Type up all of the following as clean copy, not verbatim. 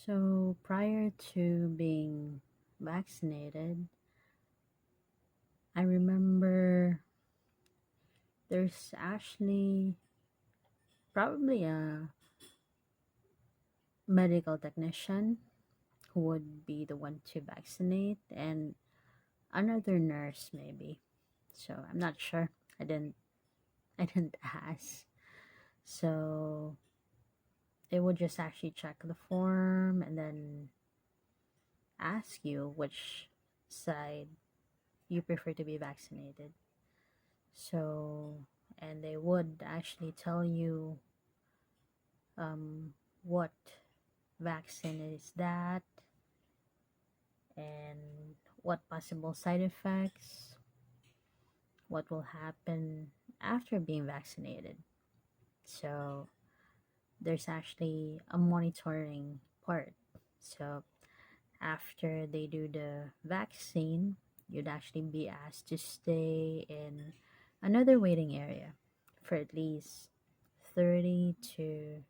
So prior to being vaccinated, I remember there's actually probably a medical technician who would be the one to vaccinate and another nurse maybe. So I'm not sure. I didn't ask. So they would just actually check the form and then ask you which side you prefer to be vaccinated. So, and they would actually tell you um, what vaccine is that and what possible side effects, what will happen after being vaccinated. So, there's actually a monitoring part. So, after they do the vaccine, you'd actually be asked to stay in another waiting area for at least 30 to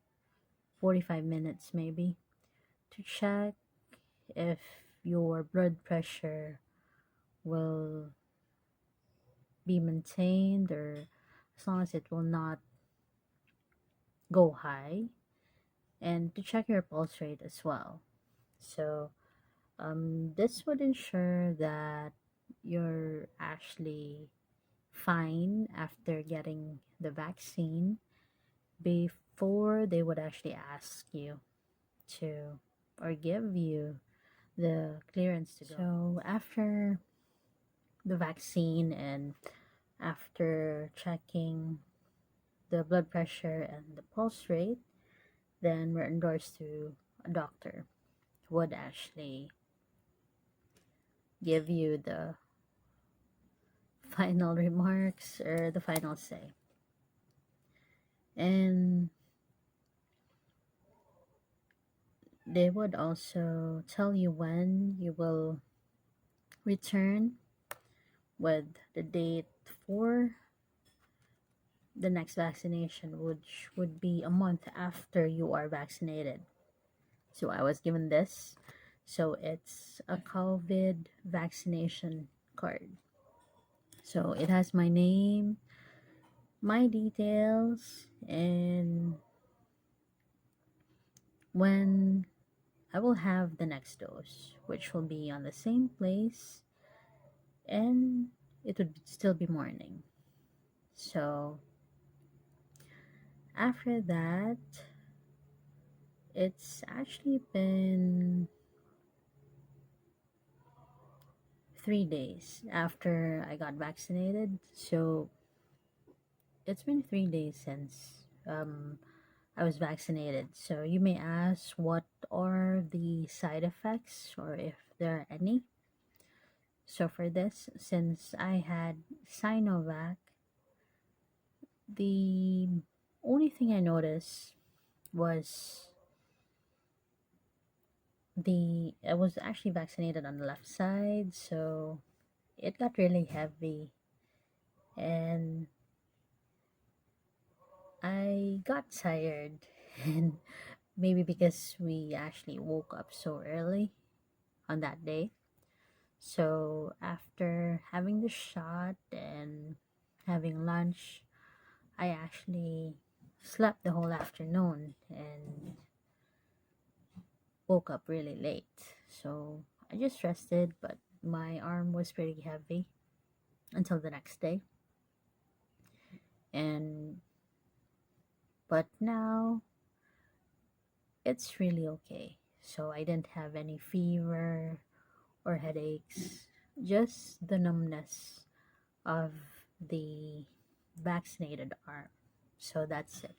45 minutes, maybe, to check if your blood pressure will be maintained or as long as it will not go high, and to check your pulse rate as well. So, this would ensure that you're actually fine after getting the vaccine before they would actually ask you to or give you the clearance to go. So after the vaccine and after checking the blood pressure and the pulse rate, then we're endorsed to a doctor who would actually give you the final remarks or the final say. And they would also tell you when you will return with the date for the next vaccination, which would be a month after you are vaccinated. So I was given this. So it's a COVID vaccination card. So it has my name, my details, and when I will have the next dose, which will be on the same place, and it would still be morning. So after that, it's actually been 3 days after I got vaccinated. So it's been 3 days since I was vaccinated. So you may ask what are the side effects or if there are any. So for this, since I had Sinovac, the only thing I noticed was the I was actually vaccinated on the left side, so it got really heavy and I got tired and maybe because we actually woke up so early on that day. So after having the shot and having lunch, I actually slept the whole afternoon and woke up really late. So I just rested, but my arm was pretty heavy until the next day. And but now it's really okay. So I didn't have any fever or headaches, just the numbness of the vaccinated arm. So that's it.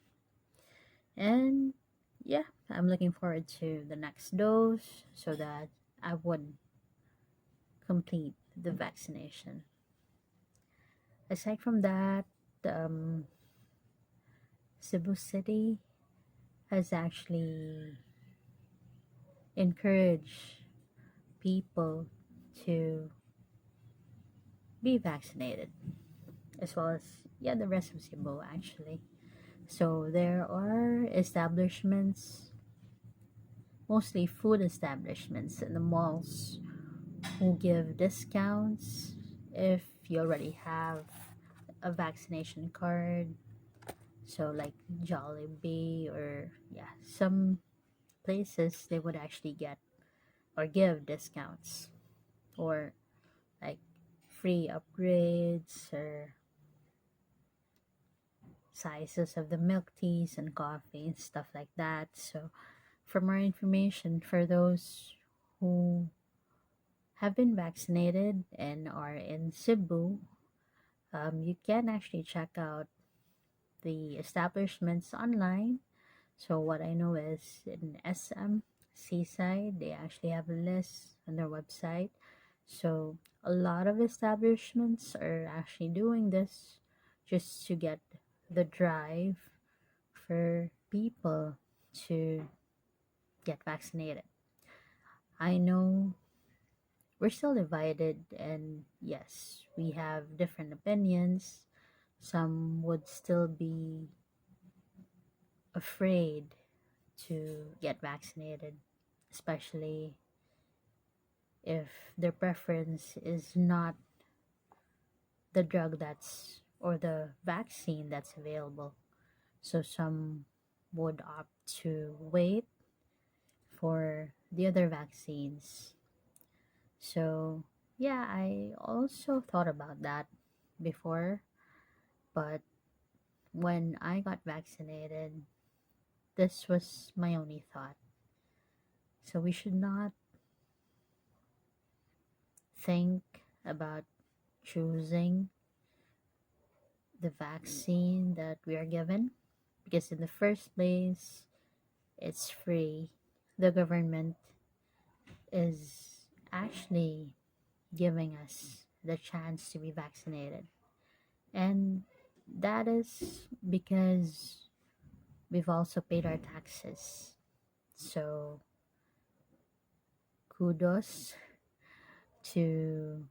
And yeah, I'm looking forward to the next dose so that I would complete the vaccination. Aside from that, um, Cebu City has actually encouraged people to be vaccinated, as well as yeah, the rest of Cebu actually. So there are establishments mostly food establishments in the malls who give discounts if you already have a vaccination card. So like Jollibee or yeah, some places they would actually get or give discounts or like free upgrades or sizes of the milk teas and coffee and stuff like that. So for more information for those who have been vaccinated and are in Cebu, you can actually check out the establishments online. So what I know is in SM Seaside, they actually have a list on their website. So a lot of establishments are actually doing this just to get the drive for people to get vaccinated. I know we're still divided, and yes, we have different opinions. Some would still be afraid to get vaccinated, especially if their preference is not the drug that's or the vaccine that's available. So some would opt to wait for the other vaccines. So, yeah, I also thought about that before, but when I got vaccinated, this was my only thought. So, we should not think about choosing the vaccine that we are given because, in the first place, it's free. The government is actually giving us the chance to be vaccinated. And that is because we've also paid our taxes. So kudos to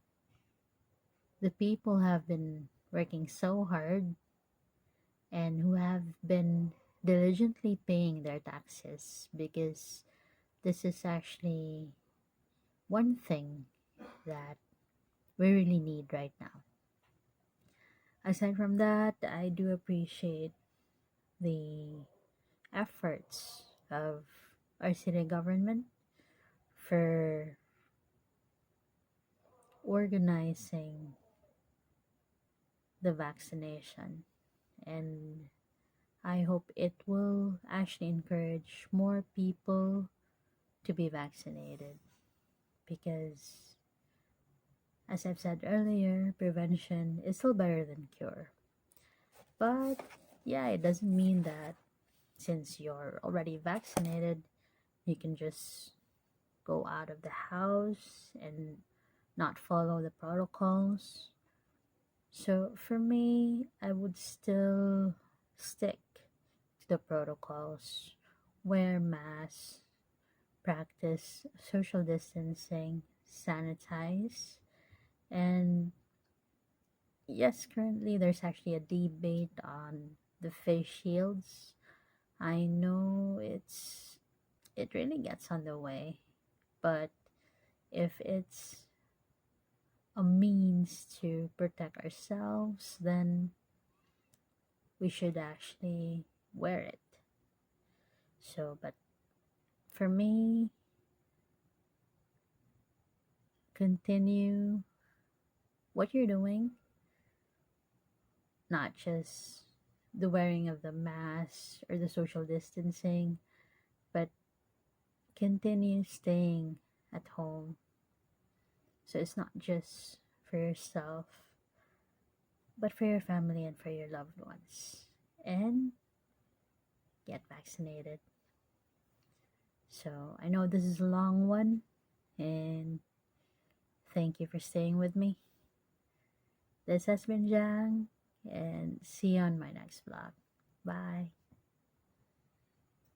the people who have been working so hard and who have been diligently paying their taxes because this is actually one thing that we really need right now. Aside from that, I do appreciate the efforts of our city government for organizing the vaccination, and I hope it will actually encourage more people to be vaccinated because, as I've said earlier, prevention is still better than cure. But yeah, it doesn't mean that since you're already vaccinated, you can just go out of the house and not follow the protocols. So for me, I would still stick to the protocols, wear masks, practice social distancing, sanitize, and yes, currently there's actually a debate on the face shields. I know it really gets on the way, but if it's a means to protect ourselves, then we should actually wear it. So, but for me, continue what you're doing, not just the wearing of the mask or the social distancing, but continue staying at home. So it's not just for yourself, but for your family and for your loved ones. And get vaccinated. So I know this is a long one, and thank you for staying with me. This has been Jang, and see you on my next vlog. Bye.